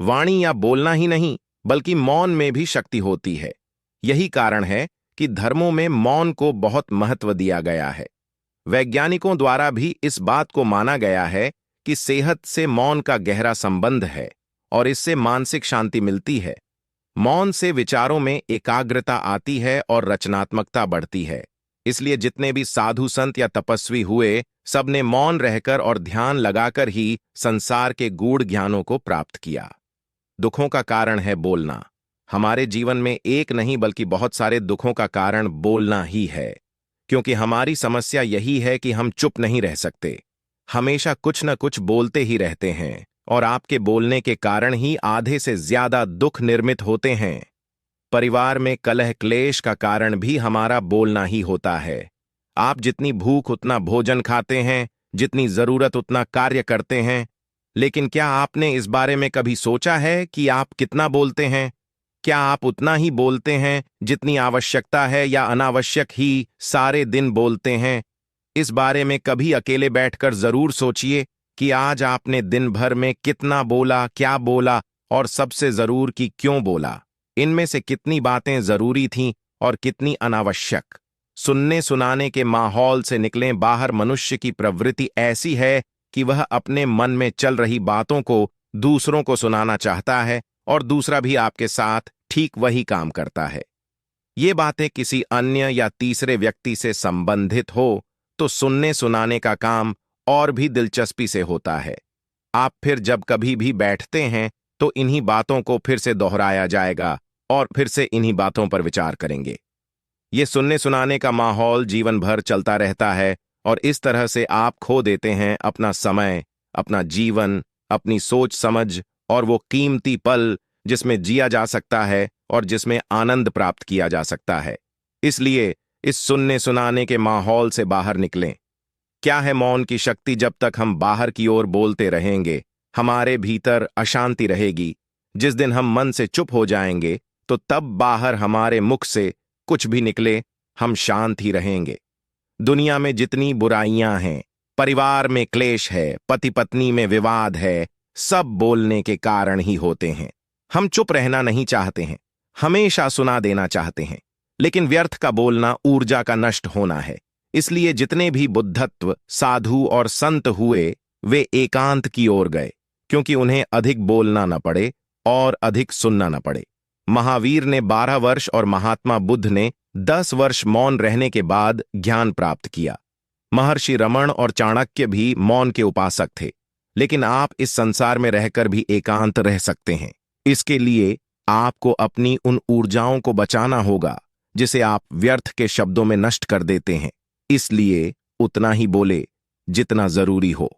वाणी या बोलना ही नहीं, बल्कि मौन में भी शक्ति होती है। यही कारण है कि धर्मों में मौन को बहुत महत्व दिया गया है। वैज्ञानिकों द्वारा भी इस बात को माना गया है कि सेहत से मौन का गहरा संबंध है और इससे मानसिक शांति मिलती है। मौन से विचारों में एकाग्रता आती है और रचनात्मकता बढ़ती है। इसलिए जितने भी साधु संत या तपस्वी हुए, सबने मौन रहकर और ध्यान लगाकर ही संसार के गूढ़ ज्ञानों को प्राप्त किया। दुखों का कारण है बोलना। हमारे जीवन में एक नहीं बल्कि बहुत सारे दुखों का कारण बोलना ही है, क्योंकि हमारी समस्या यही है कि हम चुप नहीं रह सकते, हमेशा कुछ न कुछ बोलते ही रहते हैं और आपके बोलने के कारण ही आधे से ज्यादा दुख निर्मित होते हैं। परिवार में कलह क्लेश का कारण भी हमारा बोलना ही होता है। आप जितनी भूख उतना भोजन खाते हैं, जितनी जरूरत उतना कार्य करते हैं, लेकिन क्या आपने इस बारे में कभी सोचा है कि आप कितना बोलते हैं? क्या आप उतना ही बोलते हैं जितनी आवश्यकता है या अनावश्यक ही सारे दिन बोलते हैं? इस बारे में कभी अकेले बैठकर जरूर सोचिए कि आज आपने दिन भर में कितना बोला, क्या बोला और सबसे जरूर कि क्यों बोला। इनमें से कितनी बातें जरूरी थीं और कितनी अनावश्यक। सुनने सुनाने के माहौल से निकलें बाहर मनुष्य की प्रवृत्ति ऐसी है कि वह अपने मन में चल रही बातों को दूसरों को सुनाना चाहता है और दूसरा भी आपके साथ ठीक वही काम करता है। ये बातें किसी अन्य या तीसरे व्यक्ति से संबंधित हो तो सुनने सुनाने का काम और भी दिलचस्पी से होता है। आप फिर जब कभी भी बैठते हैं तो इन्हीं बातों को फिर से दोहराया जाएगा और फिर से इन्हीं बातों पर विचार करेंगे। ये सुनने सुनाने का माहौल जीवन भर चलता रहता है और इस तरह से आप खो देते हैं अपना समय, अपना जीवन, अपनी सोच समझ और वो कीमती पल जिसमें जिया जा सकता है और जिसमें आनंद प्राप्त किया जा सकता है। इसलिए इस सुनने सुनाने के माहौल से बाहर निकलें। क्या है मौन की शक्ति? जब तक हम बाहर की ओर बोलते रहेंगे, हमारे भीतर अशांति रहेगी। जिस दिन हम मन से चुप हो जाएंगे तो तब बाहर हमारे मुख से कुछ भी निकले, हम शांत ही रहेंगे। दुनिया में जितनी बुराइयां हैं, परिवार में क्लेश है, पति पत्नी में विवाद है, सब बोलने के कारण ही होते हैं। हम चुप रहना नहीं चाहते हैं, हमेशा सुना देना चाहते हैं, लेकिन व्यर्थ का बोलना ऊर्जा का नष्ट होना है। इसलिए जितने भी बुद्धत्व साधु और संत हुए, वे एकांत की ओर गए, क्योंकि उन्हें अधिक बोलना न पड़े और अधिक सुनना न पड़े। महावीर ने 12 वर्ष और महात्मा बुद्ध ने 10 वर्ष मौन रहने के बाद ज्ञान प्राप्त किया। महर्षि रमण और चाणक्य भी मौन के उपासक थे, लेकिन आप इस संसार में रहकर भी एकांत रह सकते हैं। इसके लिए आपको अपनी उन ऊर्जाओं को बचाना होगा जिसे आप व्यर्थ के शब्दों में नष्ट कर देते हैं। इसलिए उतना ही बोले जितना जरूरी हो।